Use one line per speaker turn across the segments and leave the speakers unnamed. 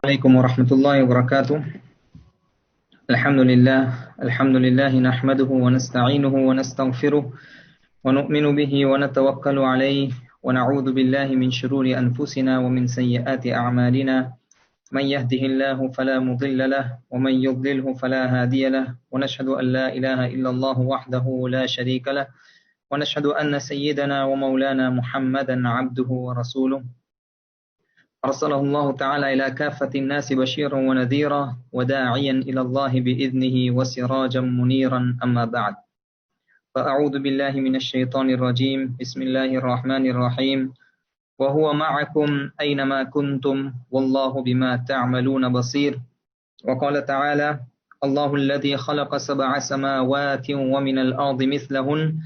عليكم ورحمة الله وبركاته. الحمد لله نحمده ونستعينه ونستغفره ونؤمن به ونتوكل عليه ونعوذ بالله من شرور أنفسنا ومن سيئات أعمالنا. من يهده الله فلا مضل له ومن يضلله فلا هادي له، ونشهد أن لا إله إلا الله وحده لا شريك له، ونشهد أن سيدنا ومولانا محمدا عبده ورسوله أرسله الله تعالى إلى كافة الناس بشيرا ونذيرا وداعيا إلى الله بإذنه وسراجا منيرا. أما بعد، فأعوذ بالله من الشيطان الرجيم. بسم الله الرحمن الرحيم. وهو معكم أينما كنتم والله بما تعملون بصير. وقال تعالى: الله الذي خلق 7 سماوات ومن الأرض مثلهن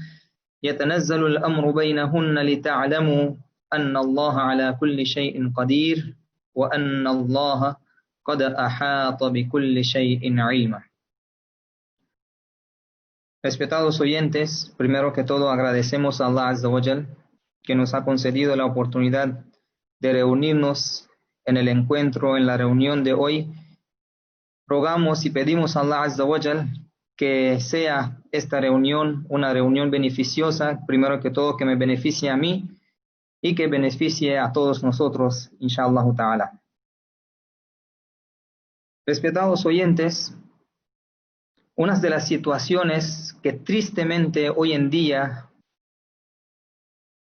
يتنزل الأمر بينهن لتعلموا أن الله على كل شيء قدير وأن الله قد أحاط بكل شيء علما. Respetados oyentes, primero que todo agradecemos a Allah Azza wa Jal que nos ha concedido la oportunidad de reunirnos en el encuentro, en la reunión de hoy. Rogamos y pedimos a Allah Azza wa Jal que sea esta reunión una reunión beneficiosa, primero que todo que me beneficie a mí y que beneficie a todos nosotros, inshallah ta'ala. Respetados oyentes, una de las situaciones que tristemente hoy en día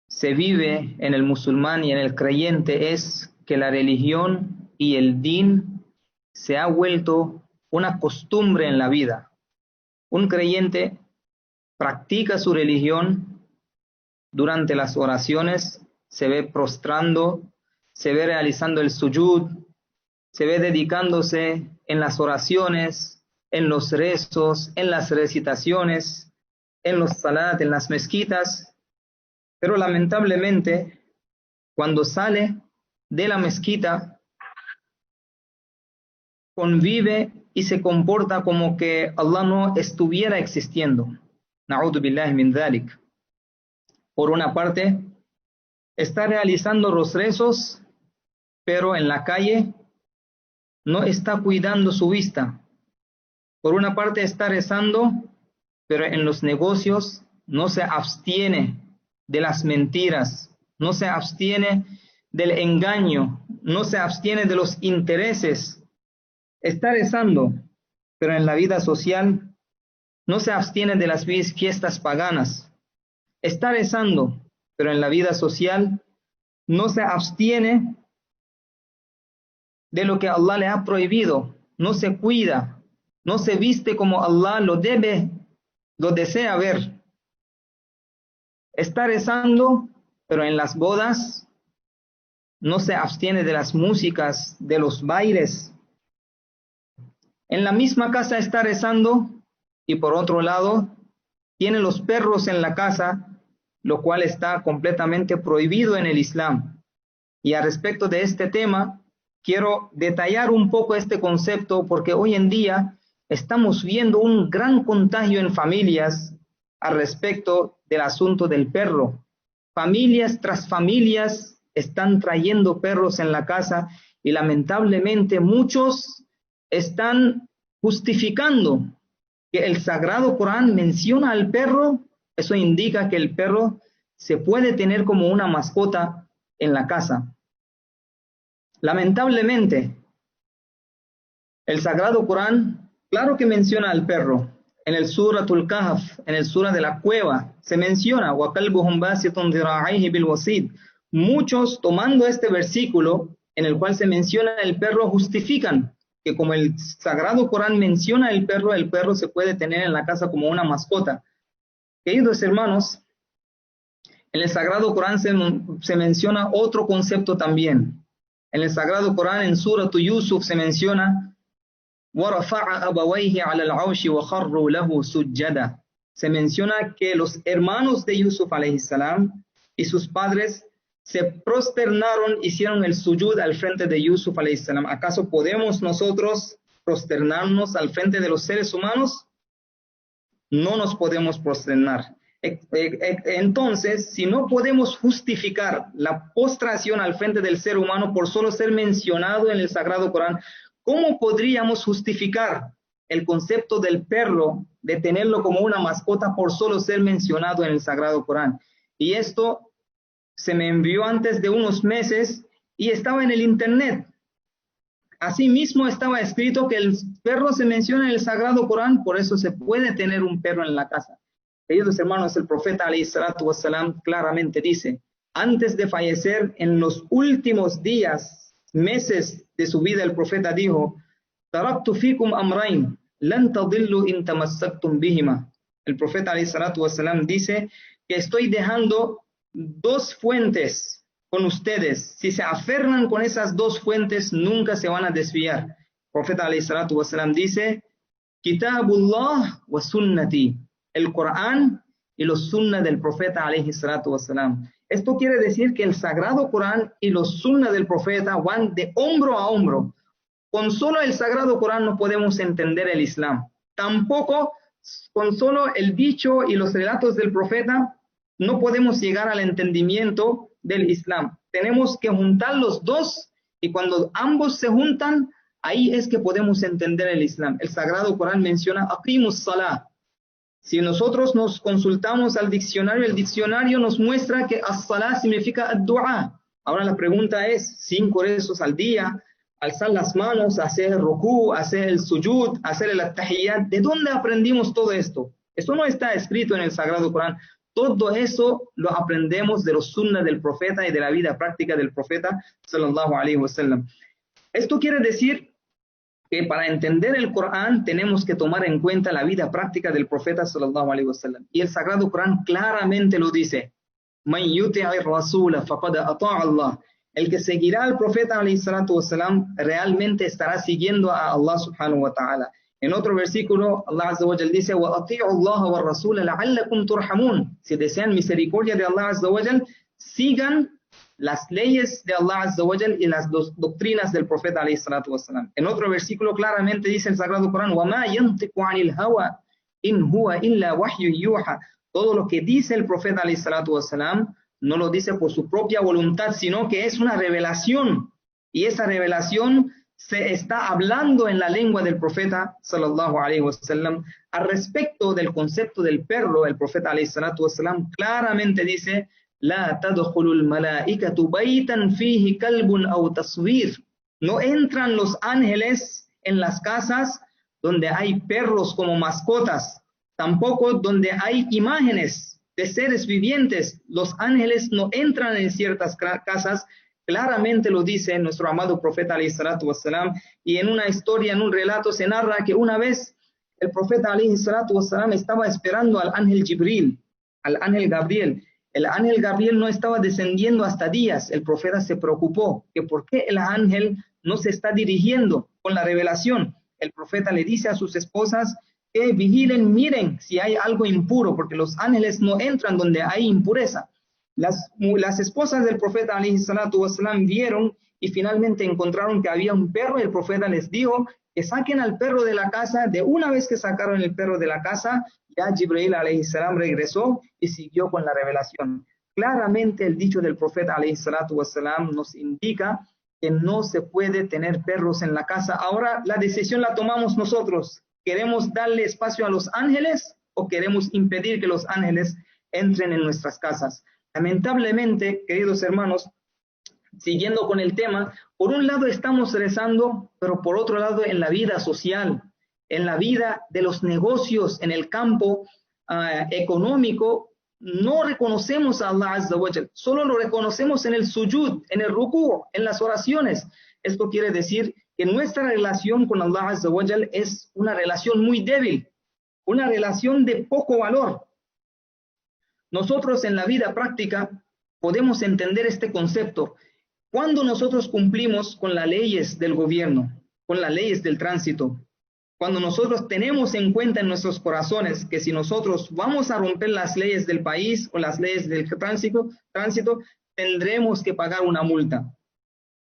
se vive en el musulmán y en el creyente es que la religión y el din se ha vuelto una costumbre en la vida. Un creyente practica su religión durante las oraciones, se ve prostrando, se ve realizando el sujud, se ve dedicándose en las oraciones, en los rezos, en las recitaciones, en los salat, en las mezquitas, pero lamentablemente cuando sale de la mezquita convive y se comporta como que Allah no estuviera existiendo. Na'udhu billahi min dhalik. Por una parte, está realizando los rezos, pero en la calle no está cuidando su vista. Por una parte está rezando, pero en los negocios no se abstiene de las mentiras, no se abstiene del engaño, no se abstiene de los intereses. Está rezando, pero en la vida social no se abstiene de las fiestas paganas. Está rezando, pero en la vida social no se abstiene de lo que Allah le ha prohibido, no se cuida, no se viste como Allah lo desea ver. Está rezando, pero en las bodas no se abstiene de las músicas, de los bailes. En la misma casa está rezando y por otro lado tiene los perros en la casa, lo cual está completamente prohibido en el Islam. Y al respecto de este tema, quiero detallar un poco este concepto porque hoy en día estamos viendo un gran contagio en familias al respecto del asunto del perro. Familias tras familias están trayendo perros en la casa y lamentablemente muchos están justificando que el Sagrado Corán menciona al perro. Eso indica que el perro se puede tener como una mascota en la casa. Lamentablemente, el Sagrado Corán, claro que menciona al perro. En el Suratul Kahf, en el Sura de la Cueva, se menciona وَقَلْبُهُمْ بَاسِطٌ ذِرَاعَيْهِ بِالْوَصِيدِ. Muchos, tomando este versículo en el cual se menciona el perro, justifican que como el Sagrado Corán menciona el perro se puede tener en la casa como una mascota. Queridos hermanos, en el Sagrado Corán se menciona otro concepto también. En el Sagrado Corán, en Suratu Yusuf, se menciona وَرَفَعَ أَبَوَيْهِ عَلَى الْعَرْشِ وَخَرُّوا لَهُ سُجَّدًا. Se menciona que los hermanos de Yusuf alayhi salam y sus padres se prosternaron, hicieron el sujud al frente de Yusuf alayhi salam. ¿Acaso podemos nosotros prosternarnos al frente de los seres humanos? No nos podemos prosternar. Entonces, si no podemos justificar la postración al frente del ser humano por solo ser mencionado en el Sagrado Corán, ¿cómo podríamos justificar el concepto del perro, de tenerlo como una mascota por solo ser mencionado en el Sagrado Corán? Y esto se me envió antes de unos meses y estaba en el internet. Asimismo estaba escrito que el perro se menciona en el Sagrado Corán, por eso se puede tener un perro en la casa. Queridos hermanos, el profeta alayhi salatu wassalam claramente dice, antes de fallecer, en los últimos días, meses de su vida, el profeta dijo, taraktu fikum amrayn, lan tadillu in tamassaktum bihima. El profeta alayhi salatu wassalam dice que estoy dejando dos fuentes con ustedes. Si se aferran con esas dos fuentes, nunca se van a desviar. El profeta alayhi salatu wassalam dice, Kitabullah wa sunnati, el Corán y los sunnah del profeta alayhi salatu wassalam. Esto quiere decir que el Sagrado Corán y los sunnah del profeta van de hombro a hombro. Con solo el Sagrado Corán no podemos entender el Islam. Tampoco con solo el dicho y los relatos del profeta no podemos llegar al entendimiento del Islam. Tenemos que juntar los dos y cuando ambos se juntan, ahí es que podemos entender el Islam. El Sagrado Corán menciona aqimus salah. Si nosotros nos consultamos al diccionario, el diccionario nos muestra que as-salah significa ad-du'a. Ahora la pregunta es, 5 rezos al día, alzar las manos, hacer el rukú, hacer el sujud, hacer el at-tahiyyat. ¿De dónde aprendimos todo esto? Esto no está escrito en el Sagrado Corán. Todo eso lo aprendemos de los sunnah del profeta y de la vida práctica del profeta sallallahu alaihi wasallam. Esto quiere decir que para entender el Corán tenemos que tomar en cuenta la vida práctica del profeta sallallahu alaihi wasallam. Y el Sagrado Corán claramente lo dice. Man yuti'i rasula faqad ata'a Allah. El que seguirá al profeta alayhi salatu wasallam realmente estará siguiendo a Allah subhanahu wa ta'ala. En otro versículo, Allah Azza wa Jal dice, وَأَطِيعُوا اللَّهَ وَالرَّسُولَ لَعَلَّكُمْ تُرْحَمُونَ. Si desean misericordia de Allah Azza wa Jal, sigan las leyes de Allah Azza wa Jal y las doctrinas del profeta alayhi salatu wassalam. En otro versículo claramente dice el Sagrado Corán, وَمَا يَنْتِقُ عَنِ الْهَوَى إِنْ هُوَ إِلَّا وَحْيٌ يُوحَى. Todo lo que dice el profeta alayhi salatu wassalam no lo dice por su propia voluntad, sino que es una revelación. Y esa revelación se está hablando en la lengua del profeta sallallahu alaihi wasallam. Al respecto del concepto del perro, el profeta alayhi salatu wasallam claramente dice, la tadkhulul malaikatu baytan fihi kalbun aw taswir. No entran los ángeles en las casas donde hay perros como mascotas, tampoco donde hay imágenes de seres vivientes. Los ángeles no entran en ciertas casas. Claramente lo dice nuestro amado profeta alayhi salatu wassalam, y en una historia, en un relato se narra que una vez el profeta alayhi salatu wassalam estaba esperando al ángel Jibril, al ángel Gabriel. El ángel Gabriel no estaba descendiendo hasta días. El profeta se preocupó que por qué el ángel no se está dirigiendo con la revelación. El profeta le dice a sus esposas que vigilen, miren si hay algo impuro, porque los ángeles no entran donde hay impureza. Las esposas del profeta alayhi salatu wassalam vieron y finalmente encontraron que había un perro. El profeta les dijo que saquen al perro de la casa. De una vez que sacaron el perro de la casa, ya Jibril alayhi salam regresó y siguió con la revelación. Claramente el dicho del profeta alayhi salatu wassalam nos indica que no se puede tener perros en la casa. Ahora la decisión la tomamos nosotros. ¿Queremos darle espacio a los ángeles o queremos impedir que los ángeles entren en nuestras casas? Lamentablemente, queridos hermanos, siguiendo con el tema, por un lado estamos rezando, pero por otro lado en la vida social, en la vida de los negocios, en el campo económico, no reconocemos a Allah Azza wa Jal, solo lo reconocemos en el sujud, en el rukú, en las oraciones. Esto quiere decir que nuestra relación con Allah Azza wa Jal es una relación muy débil, una relación de poco valor. Nosotros en la vida práctica podemos entender este concepto. Cuando nosotros cumplimos con las leyes del gobierno, con las leyes del tránsito, cuando nosotros tenemos en cuenta en nuestros corazones que si nosotros vamos a romper las leyes del país o las leyes del tránsito, tendremos que pagar una multa.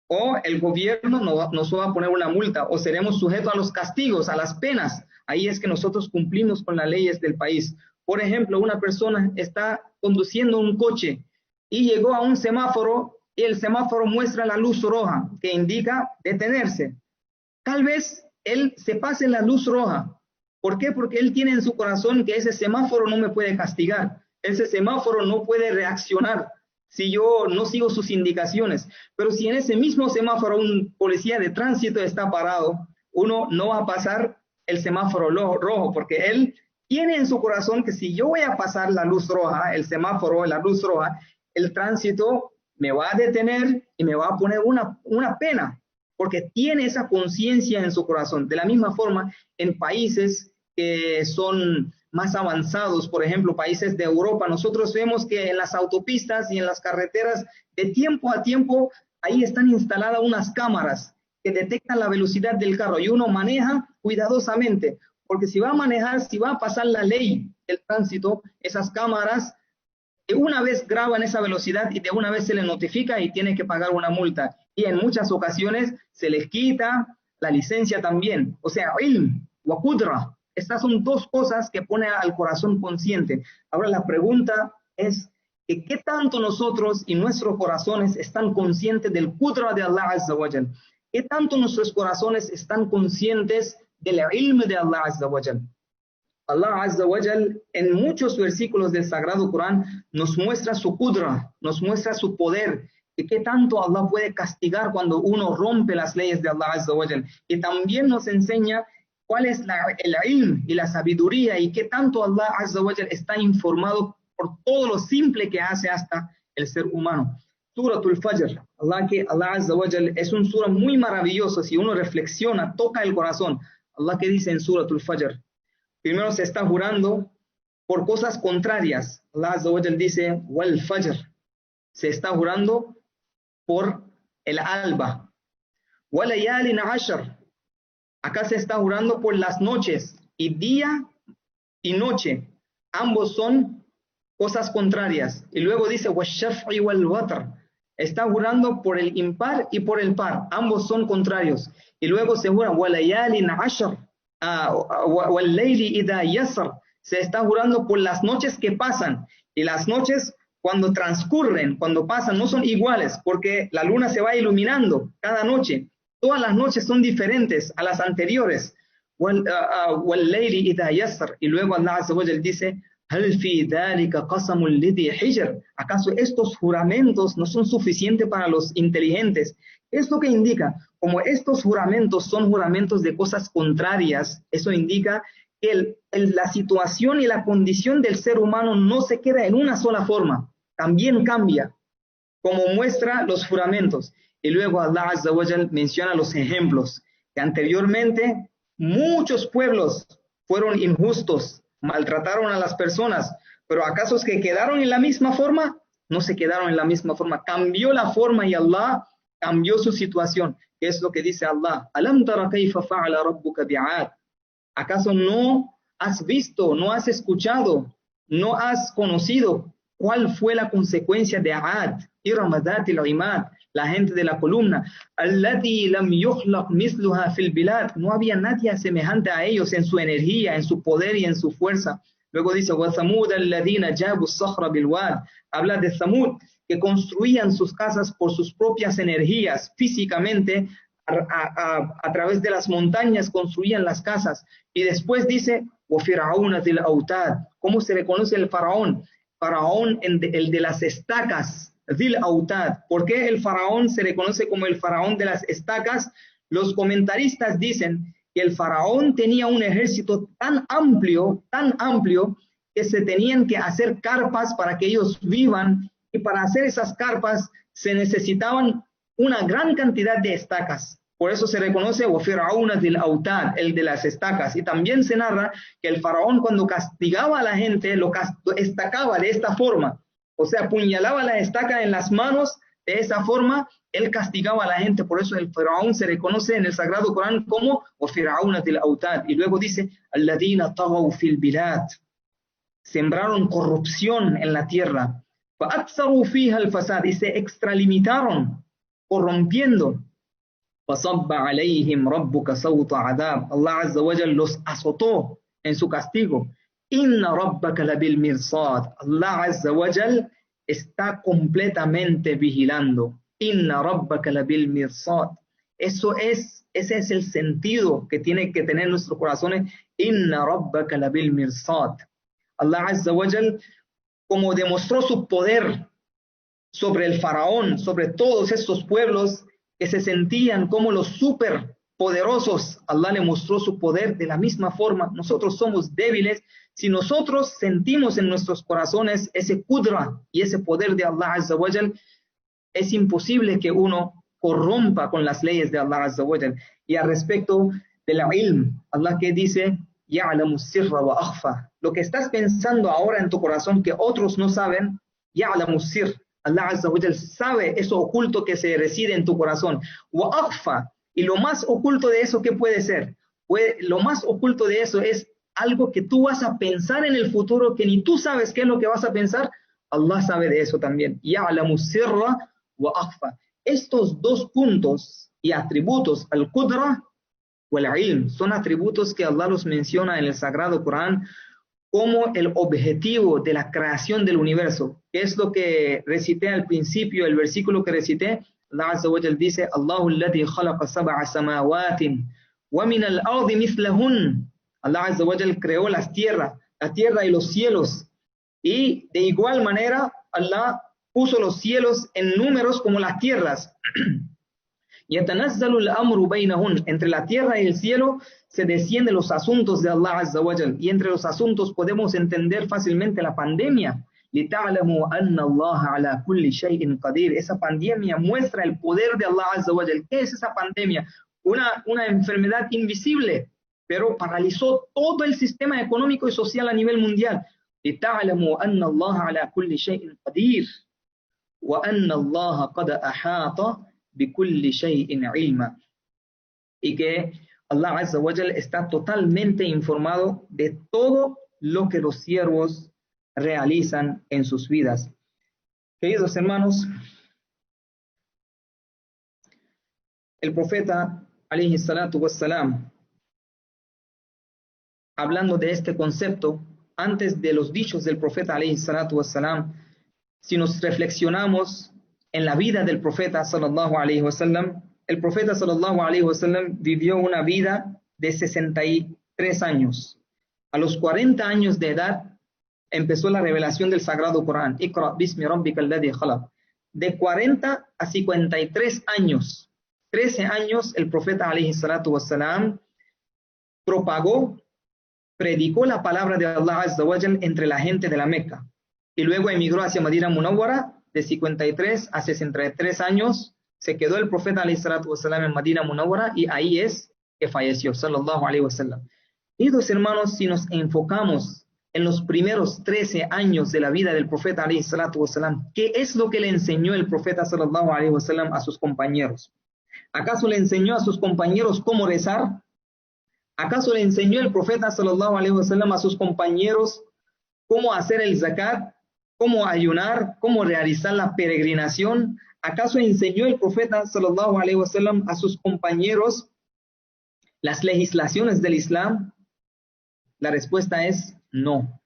O el gobierno nos va a poner una multa, o seremos sujetos a los castigos, a las penas. Ahí es que nosotros cumplimos con las leyes del país. Por ejemplo, una persona está conduciendo un coche y llegó a un semáforo y el semáforo muestra la luz roja que indica detenerse. Tal vez él se pase la luz roja. ¿Por qué? Porque él tiene en su corazón que ese semáforo no me puede castigar. Ese semáforo no puede reaccionar si yo no sigo sus indicaciones. Pero si en ese mismo semáforo un policía de tránsito está parado, uno no va a pasar el semáforo rojo, porque él tiene en su corazón que si yo voy a pasar la luz roja, el semáforo, la luz roja, el tránsito me va a detener y me va a poner una pena, porque tiene esa conciencia en su corazón. De la misma forma, en países que son más avanzados, por ejemplo, países de Europa, nosotros vemos que en las autopistas y en las carreteras, de tiempo a tiempo, ahí están instaladas unas cámaras que detectan la velocidad del carro y uno maneja cuidadosamente, porque si va a manejar, si va a pasar la ley del tránsito, esas cámaras de una vez graban esa velocidad y de una vez se le notifica y tiene que pagar una multa. Y en muchas ocasiones se les quita la licencia también. O sea, ilm wa qudra. Estas son dos cosas que pone al corazón consciente. Ahora la pregunta es que qué tanto nosotros y nuestros corazones están conscientes del qudra de Allah Azza wa Jal. ¿Qué tanto nuestros corazones están conscientes del ilm de Allah Azza wa Jal? Allah Azza wa Jal en muchos versículos del Sagrado Corán nos muestra su qudra, nos muestra su poder, y qué tanto Allah puede castigar cuando uno rompe las leyes de Allah Azza wa Jal. Y también nos enseña cuál es el ilm y la sabiduría y qué tanto Allah Azza wa Jal está informado por todo lo simple que hace hasta el ser humano. Suratul Fajr, Allah Azza wa Jal es un sura muy maravilloso. Si uno reflexiona, toca el corazón. Allah que dice en Suratul Fajr, primero se está jurando por cosas contrarias. Allah Azza wa Jal dice, wal fajr. Se está jurando por el alba. Walayalin ashar. Acá se está jurando por las noches. Y día y noche. Ambos son cosas contrarias. Y luego dice, washaf'i wal watr. Está jurando por el impar y por el par. Ambos son contrarios. Y luego se jura, walayalin ashar. Se está jurando por las noches que pasan, y las noches cuando transcurren, cuando pasan, no son iguales, porque la luna se va iluminando cada noche. Todas las noches son diferentes a las anteriores. Y luego Allah Azza wa Jal dice, ¿acaso estos juramentos no son suficientes para los inteligentes? ¿Esto qué indica? Como estos juramentos son juramentos de cosas contrarias, eso indica que la situación y la condición del ser humano no se queda en una sola forma, también cambia, como muestra los juramentos. Y luego Allah Azza wa Jal menciona los ejemplos, que anteriormente muchos pueblos fueron injustos, maltrataron a las personas, pero ¿acaso es que quedaron en la misma forma? No se quedaron en la misma forma, cambió la forma y Allah cambió su situación. ¿Qué es lo que dice Allah? Alam tara kayfa fa'ala rabbuka bi'ad. ¿Acaso no has visto, no has escuchado, no has conocido cuál fue la consecuencia de Aad, Iram Dhat al-Imad, la gente de la columna? Allati lam yukhlaq mithluha fil bilad. No había nadie semejante a ellos en su energía, en su poder y en su fuerza. Luego dice, wa thamud alladhina jabu as-sakhra bil wad. Habla de Thamud, que construían sus casas por sus propias energías, físicamente, a través de las montañas construían las casas. Y después dice, وَفِرْعَوْنَ ذِي الْأَوْتَادِ. ¿Cómo se le conoce el faraón? Faraón, el de las estacas, ذِي الْأَوْتَادِ. ¿Por qué el faraón se le conoce como el faraón de las estacas? Los comentaristas dicen que el faraón tenía un ejército tan amplio, que se tenían que hacer carpas para que ellos vivan, y para hacer esas carpas se necesitaban una gran cantidad de estacas. Por eso se reconoce el de las estacas. Y también se narra que el faraón, cuando castigaba a la gente, lo estacaba de esta forma. O sea, apuñalaba la estaca en las manos, de esa forma él castigaba a la gente. Por eso el faraón se reconoce en el Sagrado Corán como y luego dice, alladina tagaw fil bilad. Sembraron corrupción en la tierra. Y se extralimitaron, corrompiendo. Allah Azza wa Jal los azotó en su castigo. Inna rabbaka labil mirsad. Allah Azza wa Jal está completamente vigilando. Inna rabbaka labil mirsad. Ese es el sentido que tiene que tener nuestros corazones. Inna rabbaka labil mirsad. Allah Azza wa Jal, como demostró su poder sobre el faraón, sobre todos estos pueblos que se sentían como los superpoderosos, Allah le mostró su poder de la misma forma. Nosotros somos débiles. Si nosotros sentimos en nuestros corazones ese qudra y ese poder de Allah Azza wa Jal, es imposible que uno corrompa con las leyes de Allah Azza wa Jal. Y al respecto del ilm, Allah que dice, ya'lamu sirra wa akhfa. Lo que estás pensando ahora en tu corazón que otros no saben, ya'lamu sir. Allah Azza wa Jal sabe eso oculto que se reside en tu corazón. Wa akhfa. Y lo más oculto de eso, ¿qué puede ser? Lo más oculto de eso es algo que tú vas a pensar en el futuro, que ni tú sabes qué es lo que vas a pensar. Allah sabe de eso también. Ya'lamu sirra wa akhfa. Estos dos puntos y atributos, al qudra o el ilm, son atributos que Allah los menciona en el Sagrado Corán como el objetivo de la creación del universo. Es lo que recité al principio, el versículo que recité. Allah Azza wa Jal dice, Allahu alladhi khalaqa sab'a samawatin wa min al-ardi mithlahun. Allah Azza wa Jal creó la tierra y los cielos. Y de igual manera, Allah puso los cielos en números como las tierras. يَتَنَزَّلُ الْأَمْرُ بَيْنَهُنْ. Entre la tierra y el cielo se descienden los asuntos de Allah Azza wa Jal. Y entre los asuntos podemos entender fácilmente la pandemia. لِتَعْلَمُوا أَنَّ اللَّهَ عَلَى كُلِّ شَيْءٍ قَدِيرٌ. Esa pandemia muestra el poder de Allah Azza wa Jal. ¿Qué es esa pandemia? Una enfermedad invisible, pero paralizó todo el sistema económico y social a nivel mundial. لِتَعْلَمُوا أَنَّ اللَّهَ عَلَى كُلِّ شَيْءٍ قَدِيرٌ وَأَنَّ اللَّهَ قَدْ أَحَاطَ بِكُلِّ شَيْءٍ عِلْمًا. Y que Allah Azza wa Jal está totalmente informado de todo lo que los siervos realizan en sus vidas. Queridos hermanos, el profeta alayhi salatu wassalam, hablando de este concepto, antes de los dichos del profeta alayhi salatu wassalam, si nos reflexionamos en la vida del profeta sallallahu alayhi wasallam, el profeta sallallahu alayhi wasallam vivió una vida de 63 años. A los 40 años de edad empezó la revelación del Sagrado Corán. Iqra bismi rabbika alladhi khalaq. De 40 a 53 años, 13 años, el profeta alayhi salatu wassalam propagó, predicó la palabra de Allah Azza wa Jal entre la gente de la Meca. Y luego emigró hacia Madina Munawwara. De 53 a 63 años se quedó el profeta alayhi salatu wassalam en Madina Munawwara, y ahí es que falleció, sallallahu alayhi wasallam. Queridos hermanos, si nos enfocamos en los primeros 13 años de la vida del profeta alayhi salatu wassalam, ¿qué es lo que le enseñó el profeta sallallahu alayhi wasallam a sus compañeros? ¿Acaso le enseñó a sus compañeros cómo rezar? ¿Acaso le enseñó el profeta sallallahu alayhi wasallam a sus compañeros cómo hacer el zakat, cómo ayunar, cómo realizar la peregrinación? ¿Acaso enseñó el profeta sallallahu alayhi wasallam a sus compañeros las legislaciones del Islam? La respuesta es no.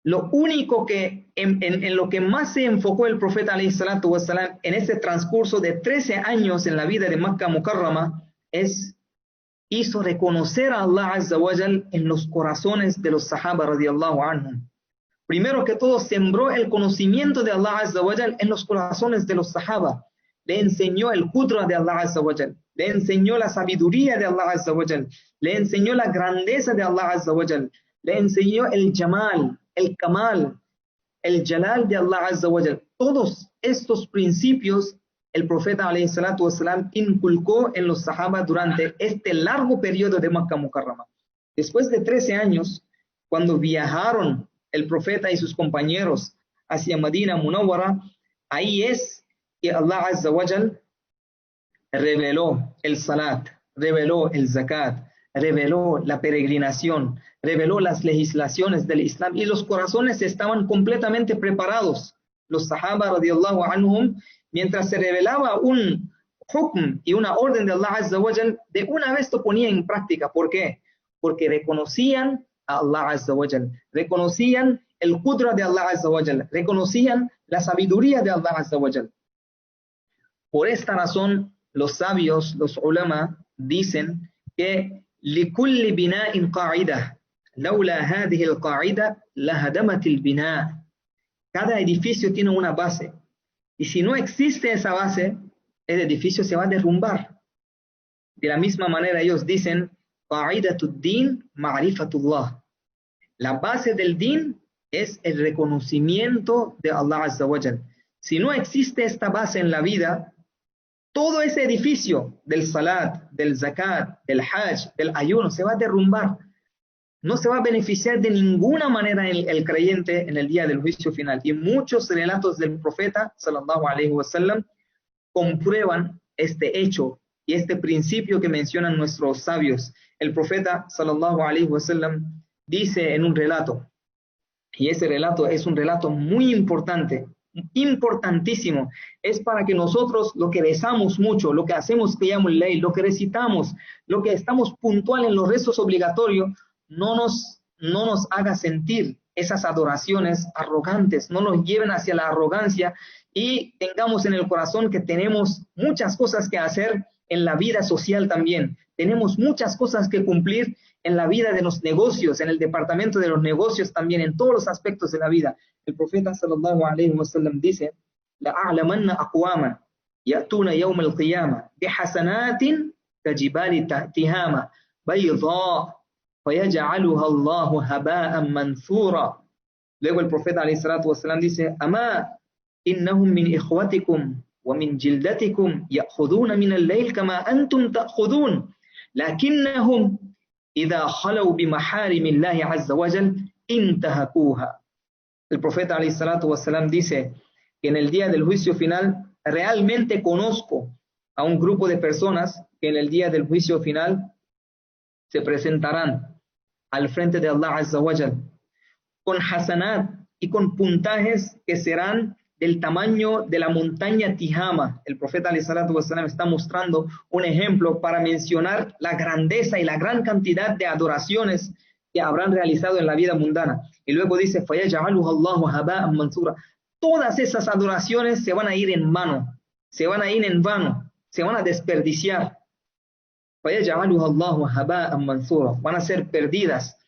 Lo único que en lo que más se enfocó el profeta alayhi salatu wassalam en este transcurso de 13 años en la vida de Makkah Mukarrama hizo reconocer a Allah Azza wa Jal en los corazones de los sahaba radiyallahu anhum. Primero que todo, sembró el conocimiento de Allah Azza wa Jal en los corazones de los sahaba. Le enseñó el qudra de Allah Azza wa Jal. Le enseñó la sabiduría de Allah Azza wa Jal. Le enseñó la grandeza de Allah Azza wa Jal. Le enseñó el jamal, el kamal, el jalal de Allah Azza wa Jal. Todos estos principios el profeta alayhi salatu wasalam inculcó en los sahaba durante este largo periodo de Makkah Mukarrama. Después de 13 años, cuando viajaron el profeta y sus compañeros hacia Madina Munawwara, ahí es que Allah Azza wa Jal reveló el salat, reveló el zakat, reveló la peregrinación, reveló las legislaciones del Islam, y los corazones estaban completamente preparados. Los sahaba radiyallahu anhum, mientras se revelaba un hukm y una orden de Allah Azza wa Jal, de una vez lo ponían en práctica. ¿Por qué? Porque reconocían a Allah Azza wa Jal, reconocían el qudra de Allah Azza wa Jal, reconocían la sabiduría de Allah Azza wa Jal. Por esta razón, los sabios, los ulama, dicen que لِكُلِّ بِنَاءٍ قَاعِدَةٍ لَوْلَا هَذِهِ الْقَاعِدَةِ لَهَدَمَتِ الْبِنَاء. Cada edificio tiene una base, y si no existe esa base, el edificio se va a derrumbar. De la misma manera ellos dicen, قَاعِدَةُ الدِّينِ مَعْرِفَةُ اللَّهِ. La base del din es el reconocimiento de Allah Azza wa Jal. Si no existe esta base en la vida, todo ese edificio del salat, del zakat, del hajj, del ayuno, se va a derrumbar. No se va a beneficiar de ninguna manera el creyente en el día del juicio final. Y muchos relatos del profeta, sallallahu alaihi wasallam, comprueban este hecho y este principio que mencionan nuestros sabios. El profeta, sallallahu alaihi wasallam, dice en un relato, y ese relato es un relato muy importante, importantísimo, es para que nosotros lo que rezamos mucho, lo que hacemos qiyamul layl, lo que recitamos, lo que estamos puntual en los rezos obligatorios, no nos haga sentir esas adoraciones arrogantes, no nos lleven hacia la arrogancia y tengamos en el corazón que tenemos muchas cosas que hacer en la vida social también, tenemos muchas cosas que cumplir en la vida de los negocios, en el departamento de los negocios también, en todos los aspectos de la vida. El profeta sallallahu alaihi wasallam dice, لَأَعْلَمَنَّ أَقْوَامًا يَأْتُونَ يَوْمَ الْقِيَامَةِ بِحَسَنَاتٍ كَجِبَالِ تِهَامَةٍ بَيْضَاءَ فَيَجْعَلُهَا اللَّهُ هَبَاءً مَنْثُورًا. Luego el profeta alayhi salatu wasallam dice, أَمَا إِنَّهُمْ مِنْ إِخْوَتِكُمْ وَمِنْ جِلْدَتِكُمْ يَأْخُذُونَ مِنَ اللَّيْلِ كَمَا أَنْتُمْ تَأْخُذُونَ لَكِنَّهُمْ إِذَا خَلَوْا بِمَحَارِمِ اللَّهِ عَزَّ وَجَلَّ انْتَهَكُوهَا. El profeta alayhi salatu wasalam dice que en el día del juicio final realmente conozco a un grupo de personas que en el día del juicio final se presentarán al frente de Allah Azza wa Jal con hasanat y con puntajes que serán del tamaño de la montaña Tihama. El profeta alayhi salatu wasalam está mostrando un ejemplo para mencionar la grandeza y la gran cantidad de adoraciones que habrán realizado en la vida mundana. Y luego dice, فَيَجْعَلُهَا اللَّهُ هَبَاءً مَنْثُورًا. Todas esas adoraciones se van a ir en vano, se van a ir en vano, se van a desperdiciar. فَيَجْعَلُهَا اللَّهُ هَبَاءً مَنْثُورًا. Van a ser perdidas.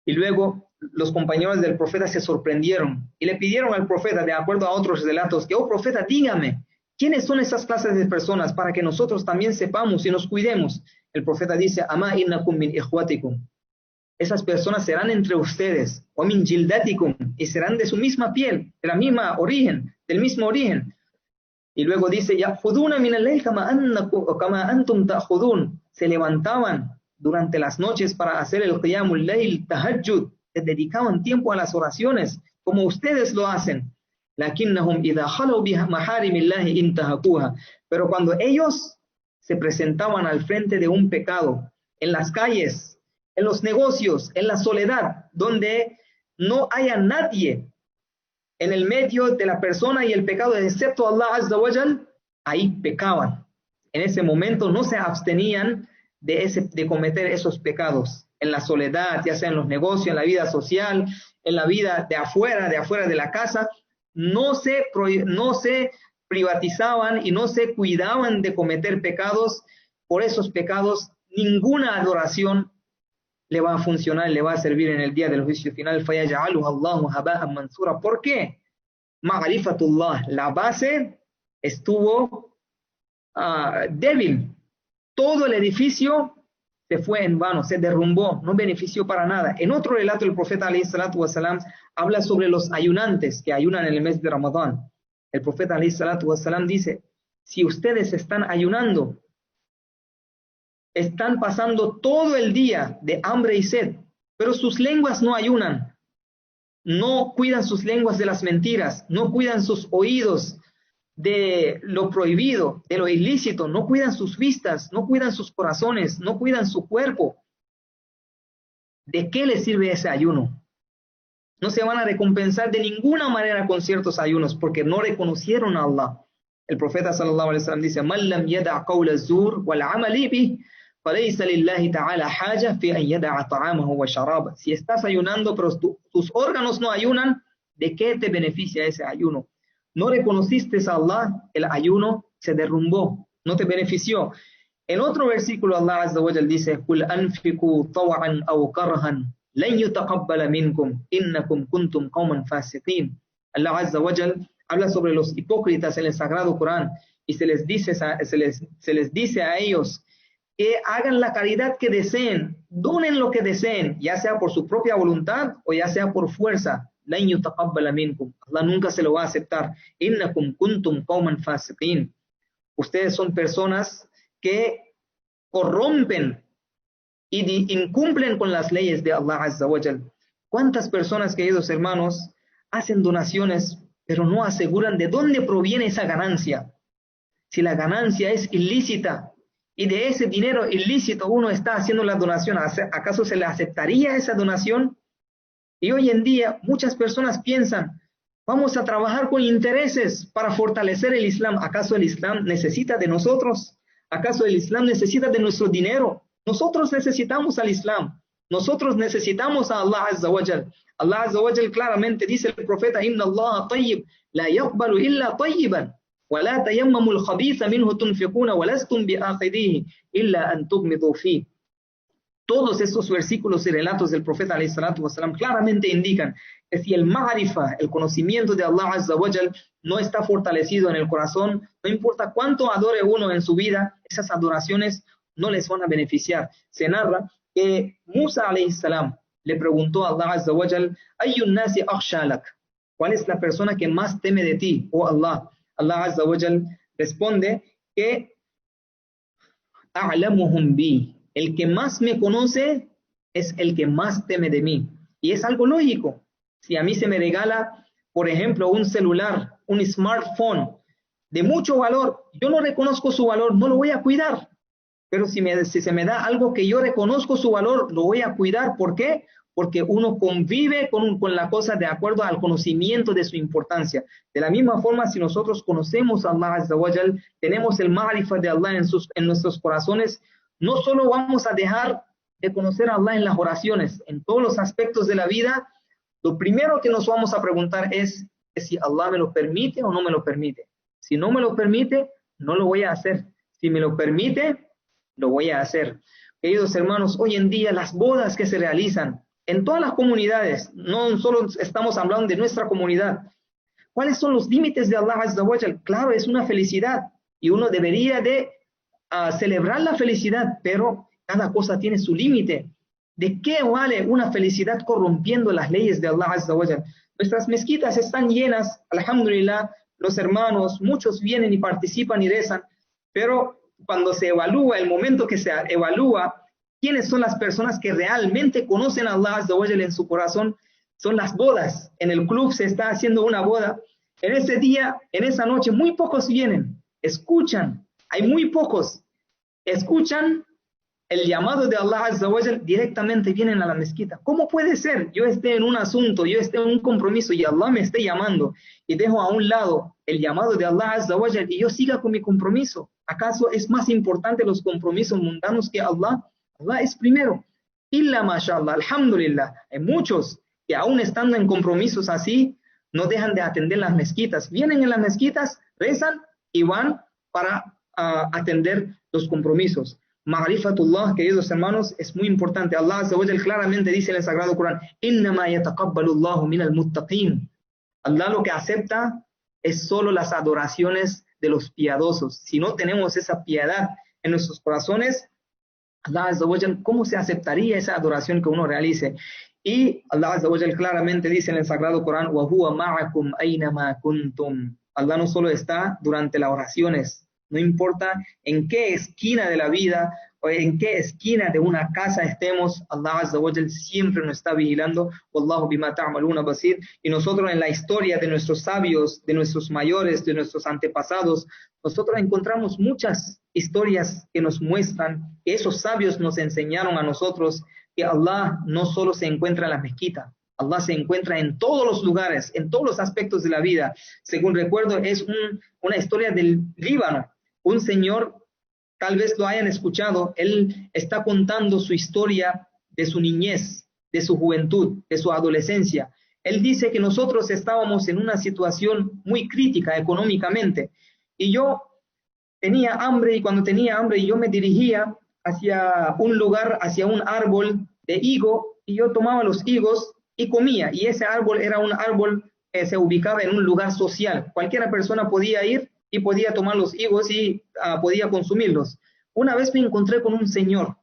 Y luego los compañeros del profeta se sorprendieron y le pidieron al profeta, de acuerdo a otros relatos, que, oh profeta, dígame, ¿quiénes son esas clases de personas para que nosotros también sepamos y nos cuidemos? El profeta dice, أَمَا إِنَّكُمْ مِنْ إِخْوَتِكُمْ. Esas personas serán entre ustedes, o min jildatikum, y serán de su misma piel, de la misma origen, del mismo origen. Y luego dice, ya'khuduna min al-layl kama antum ta'khudun. Se levantaban durante las noches para hacer el qiyamul layl, tahajjud, se dedicaban tiempo a las oraciones, como ustedes lo hacen. Lakinnahum idha khalu bi maharimillahi intahakuha. Pero cuando ellos se presentaban al frente de un pecado, en las calles, en los negocios, en la soledad, donde no haya nadie en el medio de la persona y el pecado, excepto Allah Azza wa Jal, ahí pecaban. En ese momento no se abstenían de cometer esos pecados. En la soledad, ya sea en los negocios, en la vida social, en la vida de afuera de la casa, no se privatizaban y no se cuidaban de cometer pecados. Por esos pecados, ninguna adoración le va a funcionar, le va a servir en el día del juicio final. فَيَجْعَلُهَا اللَّهُ هَبَاءً مَنْثُورًا. ¿Por qué? Ma'rifatullah, la base estuvo débil. Todo el edificio se fue en vano, se derrumbó, no benefició para nada. En otro relato el profeta alayhi salatu wasalam habla sobre los ayunantes que ayunan en el mes de Ramadán. El profeta alayhi salatu wasalam dice, si ustedes están ayunando, están pasando todo el día de hambre y sed, pero sus lenguas no ayunan, no cuidan sus lenguas de las mentiras, no cuidan sus oídos de lo prohibido, de lo ilícito, no cuidan sus vistas, no cuidan sus corazones, no cuidan su cuerpo. ¿De qué les sirve ese ayuno? No se van a recompensar de ninguna manera con ciertos ayunos, porque no reconocieron a Allah. El profeta sallallahu alaihi wasallam dice, "Man lam yada' qawla az-zur wal 'amali bih, فَلَيْسَ لِلَّهِ تَعَالَى حَاجَةٌ فِي أَنْ يَدَعَ طَعَامَهُ وَشَرَابَهُ. Si estás ayunando, pero tus órganos no ayunan, ¿de qué te beneficia ese ayuno? No reconociste a Allah, el ayuno se derrumbó, no te benefició. En otro versículo Allah Azza wa Jal dice: قُلْ أَنْفِقُوا طَوْعًا أَوْ كَرْهًا لَنْ يُتَقَبَّلَ مِنْكُمْ إِنَّكُمْ كُنْتُمْ قَوْمًا فَاسِقِينَ. Allah Azza wa Jal habla sobre los hipócritas en el Sagrado Corán y se les dice a ellos que hagan la caridad que deseen, donen lo que deseen, ya sea por su propia voluntad o ya sea por fuerza. لَنْ يُتَقَبَّلَ مِنْكُمْ. Allah nunca se lo va a aceptar. إِنَّكُمْ كُنْتُمْ قَوْمًا فَاسِقِينَ. Ustedes son personas que corrompen y incumplen con las leyes de Allah Azza wa Jal. ¿Cuántas personas, queridos hermanos, hacen donaciones, pero no aseguran de dónde proviene esa ganancia? Si la ganancia es ilícita y de ese dinero ilícito uno está haciendo la donación, ¿acaso se le aceptaría esa donación? Y hoy en día muchas personas piensan: vamos a trabajar con intereses para fortalecer el Islam. ¿Acaso el Islam necesita de nosotros? ¿Acaso el Islam necesita de nuestro dinero? Nosotros necesitamos al Islam. Nosotros necesitamos a Allah Azza wa Jal. Allah Azza wa Jal claramente dice el profeta: Inna Allah tayyib, la yaqbalu illa tayyiban, wa la tayammamu al-khabitha minhu tunfiquna, wa lastum bi'akhidhihi illa an tughmidu fihi. Todos estos versículos y relatos del profeta alayhi salatu wasalam claramente indican que si el ma'rifa, el conocimiento de Allah Azza wa Jal, no está fortalecido en el corazón, no importa cuánto adore uno en su vida, esas adoraciones no les van a beneficiar. Se narra que Musa alayhi salam le preguntó a Allah Azza wa Jal: Ayyun nasi akhshalak, ¿cuál es la persona que más teme de ti, oh Allah? Allah Azza wa Jal responde que a'lamuhum bi, el que más me conoce es el que más teme de mí. Y es algo lógico. Si a mí se me regala, por ejemplo, un celular, un smartphone de mucho valor, yo no reconozco su valor, no lo voy a cuidar. Pero si se me da algo que yo reconozco su valor, lo voy a cuidar. ¿Por qué? Porque uno convive con la cosa de acuerdo al conocimiento de su importancia. De la misma forma, si nosotros conocemos a Allah Azza wa Jal, tenemos el ma'rifa de Allah en nuestros corazones, no solo vamos a dejar de conocer a Allah en las oraciones, en todos los aspectos de la vida. Lo primero que nos vamos a preguntar es si Allah me lo permite o no me lo permite. Si no me lo permite, no lo voy a hacer. Si me lo permite, lo voy a hacer. Queridos hermanos, hoy en día las bodas que se realizan en todas las comunidades, no solo estamos hablando de nuestra comunidad. ¿Cuáles son los límites de Allah Azza wa Jal? Claro, es una felicidad y uno debería de celebrar la felicidad, pero cada cosa tiene su límite. ¿De qué vale una felicidad corrompiendo las leyes de Allah Azza wa Jal? Nuestras mezquitas están llenas, alhamdulillah, los hermanos, muchos vienen y participan y rezan, pero cuando se evalúa, el momento que se evalúa quiénes son las personas que realmente conocen a Allah Azza wa Jal en su corazón, son las bodas. En el club se está haciendo una boda. En ese día, en esa noche, muy pocos vienen, escuchan. Hay muy pocos, escuchan el llamado de Allah Azza wa Jal, directamente vienen a la mezquita. ¿Cómo puede ser? Yo esté en un asunto, yo esté en un compromiso y Allah me esté llamando y dejo a un lado el llamado de Allah Azza wa Jal y yo siga con mi compromiso. ¿Acaso es más importante los compromisos mundanos que Allah? Allah es primero. Illa mashallah, alhamdulillah. Hay muchos que aún estando en compromisos así, no dejan de atender las mezquitas. Vienen en las mezquitas, rezan y van para atender los compromisos. Ma'rifatullah, queridos hermanos, es muy importante. Allah Azza wa Jal claramente dice en el Sagrado Corán: Innama yataqabbalu Allahu minal muttaqin. Allah lo que acepta es solo las adoraciones de los piadosos. Si no tenemos esa piedad en nuestros corazones, Allah Azza wa Jal, ¿cómo se aceptaría esa adoración que uno realice? Y Allah Azza wa Jal claramente dice en el Sagrado Corán: Wa huwa ma'akum aynama kuntum. Allah no solo está durante las oraciones, no importa en qué esquina de la vida o en qué esquina de una casa estemos, Allah Azza wa Jal siempre nos está vigilando. Wallahu bima ta'maluna basir. Y nosotros en la historia de nuestros sabios, de nuestros mayores, de nuestros antepasados, nosotros encontramos muchas historias que nos muestran que esos sabios nos enseñaron a nosotros que Allah no solo se encuentra en la mezquita, Allah se encuentra en todos los lugares, en todos los aspectos de la vida. Según recuerdo, es una historia del Líbano. Un señor tal vez lo hayan escuchado, él está contando su historia de su niñez, de su juventud, de su adolescencia. Él dice que nosotros estábamos en una situación muy crítica económicamente y yo tenía hambre y cuando tenía hambre yo me dirigía hacia un lugar, hacia un árbol de higo y yo tomaba los higos y comía y ese árbol era un árbol que se ubicaba en un lugar social. Cualquiera persona podía ir y podía tomar los higos y podía consumirlos. Una vez me encontré con un señor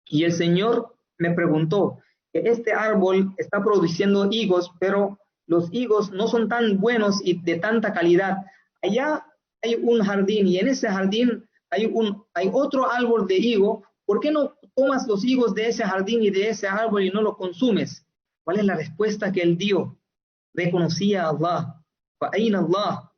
y el señor me preguntó que este árbol está produciendo higos, pero los higos no son tan buenos y de tanta calidad. Allá hay un jardín y en ese jardín hay otro árbol de higo. ¿Por qué no tomas los higos de ese jardín y de ese árbol y no los consumes? ¿Cuál es la respuesta que él dio? Reconocía a Allah. Fa'ayna Allah.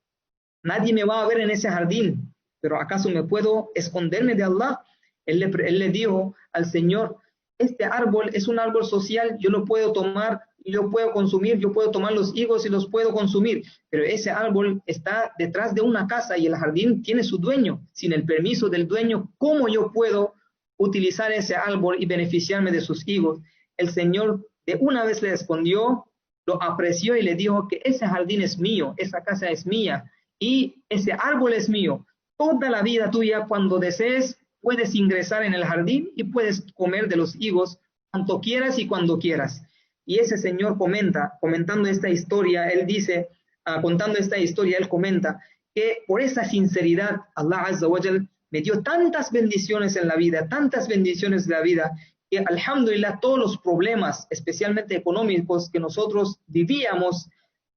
Nadie me va a ver en ese jardín, pero ¿acaso me puedo esconderme de Allah? Él le dijo al Señor, este árbol es un árbol social, yo lo puedo tomar, yo puedo consumir, yo puedo tomar los higos y los puedo consumir, pero ese árbol está detrás de una casa y el jardín tiene su dueño. Sin el permiso del dueño, ¿cómo yo puedo utilizar ese árbol y beneficiarme de sus higos? El Señor de una vez le respondió, lo apreció y le dijo que ese jardín es mío, esa casa es mía y ese árbol es mío. Toda la vida tuya, cuando desees, puedes ingresar en el jardín y puedes comer de los higos cuanto quieras y cuando quieras. Y ese señor comentando esta historia, él dice, contando esta historia, él comenta que por esa sinceridad, Allah Azza wa Jal me dio tantas bendiciones en la vida, tantas bendiciones de la vida, que alhamdulillah todos los problemas, especialmente económicos que nosotros vivíamos,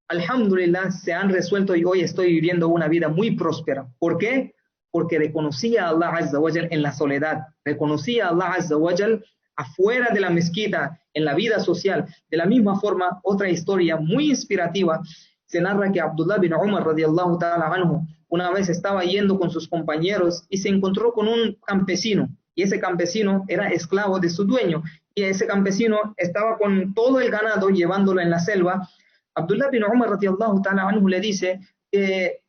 alhamdulillah se han resuelto y hoy estoy viviendo una vida muy próspera. ¿Por qué? Porque reconocía a Allah Azza wa Jal en la soledad, reconocía a Allah Azza wa Jal afuera de la mezquita, en la vida social. De la misma forma, otra historia muy inspirativa, se narra que Abdullah bin Umar radiallahu ta'ala anhu, una vez estaba yendo con sus compañeros y se encontró con un campesino, y ese campesino era esclavo de su dueño, y ese campesino estaba con todo el ganado llevándolo en la selva. Abdullah bin Umar radiallahu ta'ala anhu le dice,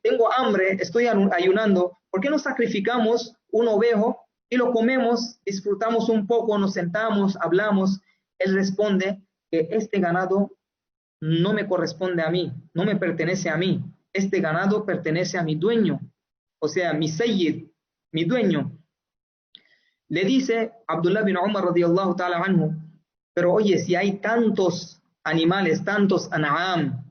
tengo hambre, estoy ayunando, ¿por qué no sacrificamos un ovejo y lo comemos, disfrutamos un poco, nos sentamos, hablamos? Él responde que este ganado no me corresponde a mí, no me pertenece a mí, este ganado pertenece a mi dueño, o sea, mi sayyid, mi dueño. Le dice Abdullah bin Umar radiyallahu ta'ala anhu, pero oye, si hay tantos animales, tantos an'am,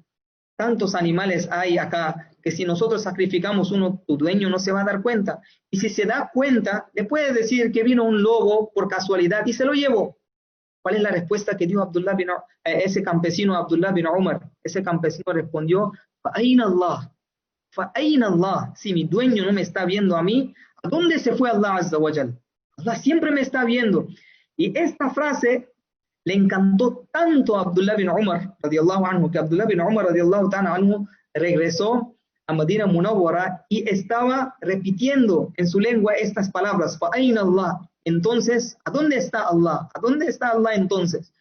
tantos animales hay acá, que si nosotros sacrificamos uno, tu dueño no se va a dar cuenta. Y si se da cuenta, le puede decir que vino un lobo por casualidad y se lo llevó. ¿Cuál es la respuesta que dio ese campesino Abdullah bin Umar? Ese campesino respondió, فَأَيْنَ اللَّهِ فَأَيْنَ اللَّهِ. Si mi dueño no me está viendo a mí, ¿a dónde se fue Allah Azza wa Jal? Allah siempre me está viendo. Y esta frase le encantó tanto a Abdullah bin Umar radiyallahu anhu, que Abdullah bin Umar radiyallahu ta'ala anhu regresó a Madina Munawwara y estaba repitiendo en su lengua estas palabras, فَأَيْنَ اللَّهِ. Entonces, ¿a dónde está Allah? ¿A dónde está Allah entonces?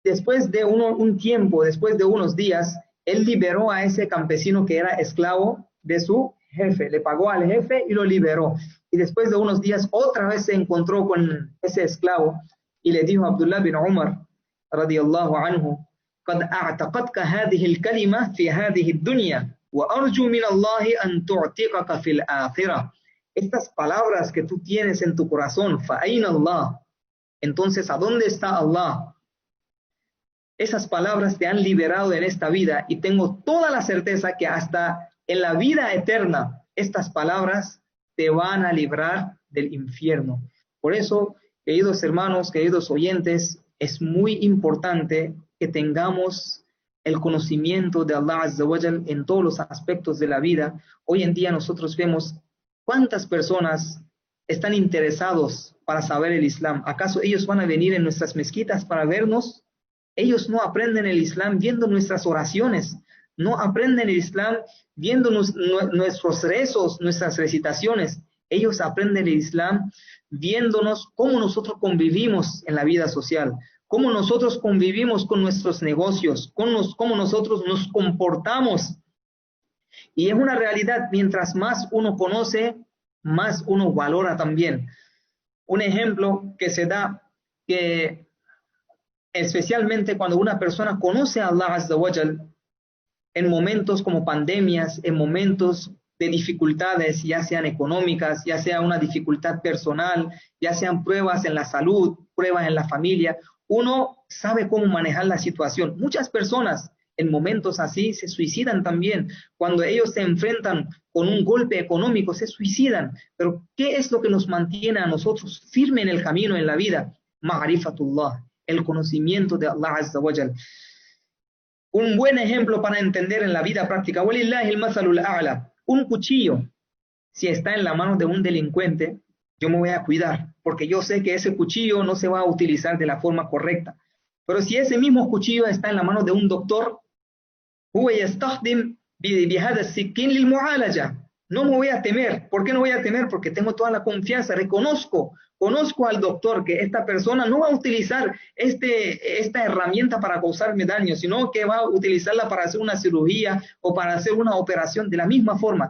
Después de un tiempo, después de unos días, él liberó a ese campesino que era esclavo de su jefe, le pagó al jefe y lo liberó. Y después de unos días, otra vez se encontró con ese esclavo y le dijo a Abdullah bin Umar, radiyallahu anhu, قَدْ أَعْتَقَتْكَ هَذِهِ الْكَلِمَةِ فِي هَذِهِ الدُّنْيَا وَأَرْجُو مِنَ اللَّهِ أَنْ تُعْتِقَكَ فِي الْآخِرَةِ. Estas palabras que tú tienes en tu corazón, فَأَيْنَ اللَّهِ. Entonces, ¿a dónde está Allah? Esas palabras te han liberado en esta vida y tengo toda la certeza que hasta en la vida eterna estas palabras te van a librar del infierno. Por eso, queridos hermanos, queridos oyentes, es muy importante que tengamos el conocimiento de Allah Azza wa Jal en todos los aspectos de la vida. Hoy en día nosotros vemos cuántas personas están interesados para saber el Islam. ¿Acaso ellos van a venir en nuestras mezquitas para vernos? Ellos no aprenden el Islam viendo nuestras oraciones, no aprenden el Islam viendo nuestros rezos, nuestras recitaciones. Ellos aprenden el Islam viéndonos cómo nosotros convivimos en la vida social, cómo nosotros convivimos con nuestros negocios, cómo nosotros nos comportamos. Y es una realidad, mientras más uno conoce más uno valora también. Un ejemplo que se da, que especialmente cuando una persona conoce a Allah Azza wa Jal, en momentos como pandemias, en momentos de dificultades, ya sean económicas, ya sea una dificultad personal, ya sean pruebas en la salud, pruebas en la familia, uno sabe cómo manejar la situación. Muchas personas en momentos así se suicidan también. Cuando ellos se enfrentan con un golpe económico, se suicidan. Pero ¿qué es lo que nos mantiene a nosotros firmes en el camino, en la vida? Ma'rifatullah, el conocimiento de Allah Azza wa Jal. Un buen ejemplo para entender en la vida práctica. Walillahi al-mathalul a'la. Un cuchillo, si está en la mano de un delincuente, yo me voy a cuidar, porque yo sé que ese cuchillo no se va a utilizar de la forma correcta. Pero si ese mismo cuchillo está en la mano de un doctor, هو يستخدم بهذا السكين للمعالجة. No me voy a temer. ¿Por qué no voy a temer? Porque tengo toda la confianza. Conozco al doctor que esta persona no va a utilizar esta herramienta para causarme daño, sino que va a utilizarla para hacer una cirugía o para hacer una operación de la misma forma.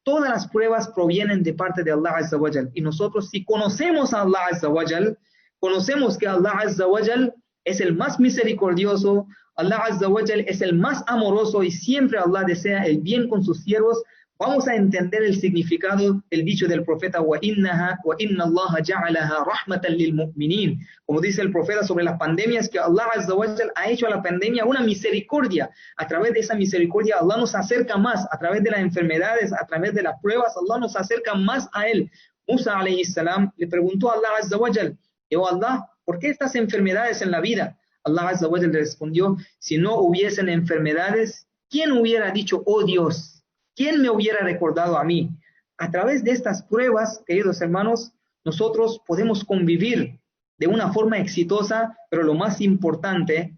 Todas las pruebas provienen de parte de Allah Azza wa Jal. Y nosotros, si conocemos a Allah Azza wa Jal, conocemos que Allah Azza wa Jal es el más misericordioso, Allah Azza wa Jal es el más amoroso y siempre Allah desea el bien con sus siervos, vamos a entender el significado del dicho del profeta wa inna Allah ja'alaha rahmatan lil mu'minin. Como dice el profeta sobre las pandemias, que Allah Azza wa Jal ha hecho a la pandemia una misericordia. A través de esa misericordia Allah nos acerca más, a través de las enfermedades, a través de las pruebas, Allah nos acerca más a Él. Musa alayhi salam le preguntó a Allah Azza wa Jal, oh Allah, ¿por qué estas enfermedades en la vida? Allah Azza wa Jal le respondió, si no hubiesen enfermedades, ¿quién hubiera dicho, oh Dios? ¿Quién me hubiera recordado a mí? A través de estas pruebas, queridos hermanos, nosotros podemos convivir de una forma exitosa, pero lo más importante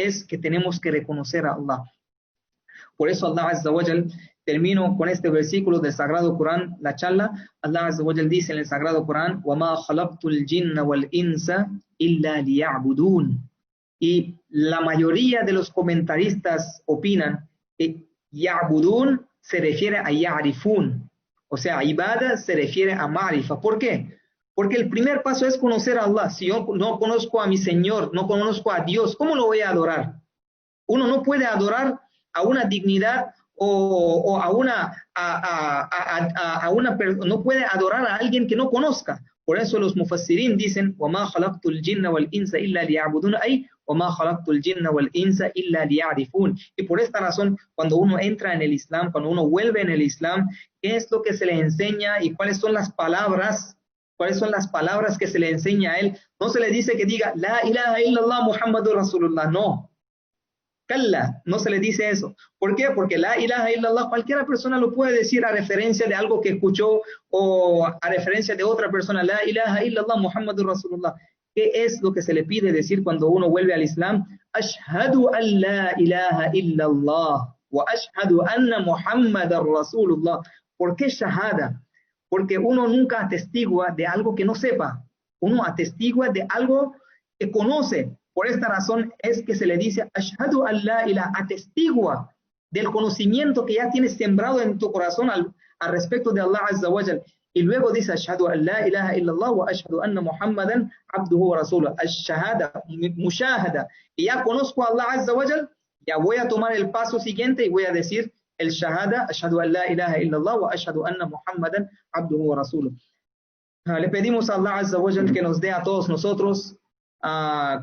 es que tenemos que reconocer a Allah. Por eso Allah Azza wa Jal, termino con este versículo del Sagrado Corán, la charla. Allah Azza wa Jal dice en el Sagrado Corán, وَمَا خَلَقْتُ الْجِنَّ وَالْإِنسَ إِلَّا لِيَعْبُدُونَ. Y la mayoría de los comentaristas opinan que ya'budun se refiere a ya'rifun, o sea, ibada se refiere a ma'rifa. ¿Por qué? Porque el primer paso es conocer a Allah. Si yo no conozco a mi Señor, no conozco a Dios, ¿cómo lo voy a adorar? Uno no puede adorar a una dignidad o a una no puede adorar a alguien que no conozca. Por eso los mufassirin dicen وَمَا خَلَقْتُ الْجِنَّ وَالْإِنسَ إِلَّا لِيَعْبُدُونَ أي وَمَا خَلَقْتُ الْجِنَّ وَالْإِنسَ إِلَّا لِيَعْرِفُونَ. Y por esta razón, cuando uno entra en el Islam, cuando uno vuelve en el Islam, ¿qué es lo que se le enseña y cuáles son las palabras? ¿Cuáles son las palabras que se le enseña a él? No se le dice que diga La ilaha illallah Muhammadur Rasulullah, no. Kalla, no se le dice eso. ¿Por qué? Porque la ilaha illallah cualquiera persona lo puede decir a referencia de algo que escuchó o a referencia de otra persona. La ilaha illallah Muhammadur Rasulullah. ¿Qué es lo que se le pide decir cuando uno vuelve al Islam? Ashhadu an la ilaha illallah wa ashhadu anna Muhammadar Rasulullah. ¿Por qué shahada? Porque uno nunca atestigua de algo que no sepa. Uno atestigua de algo que conoce. Por esta razón es que se le dice Ashhadu an la ilaha, atestigua del conocimiento que ya tienes sembrado en tu corazón al respecto de Allah Azza wa Jal. Y luego dice Ashhadu an la ilaha illallah wa ashhadu anna Muhammadan abduhu wa rasuluhu. Ash-shahada, mushahada. Y ya conozco a Allah Azza wa Jal, ya voy a tomar el paso siguiente y voy a decir el shahada, Ashhadu an la ilaha illallah wa ashhadu anna Muhammadan abduhu wa rasuluhu. Le pedimos a Allah Azza wa Jal que nos dé a todos nosotros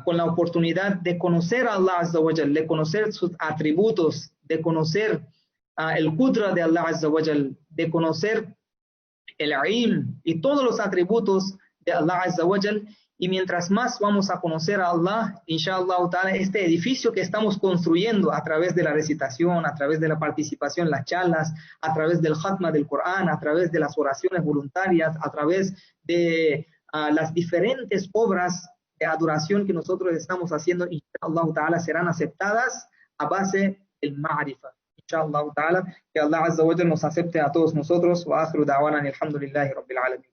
con la oportunidad de conocer a Allah Azza wa Jal, de conocer sus atributos, de conocer el qudra de Allah Azza wa Jal, de conocer el ilm y todos los atributos de Allah Azza wa Jal. Y mientras más vamos a conocer a Allah, inshallah ta'ala, este edificio que estamos construyendo a través de la recitación, a través de la participación en las charlas, a través del khatma del Corán, a través de las oraciones voluntarias, a través de las diferentes obras de adoración que nosotros estamos haciendo, inshallah ta'ala, serán aceptadas a base del ma'rifa. Inshallah ta'ala, que Allah Azza wa Jalla nos acepte a todos nosotros. Wa akhiru da'wana alhamdulillahi rabbil alamin.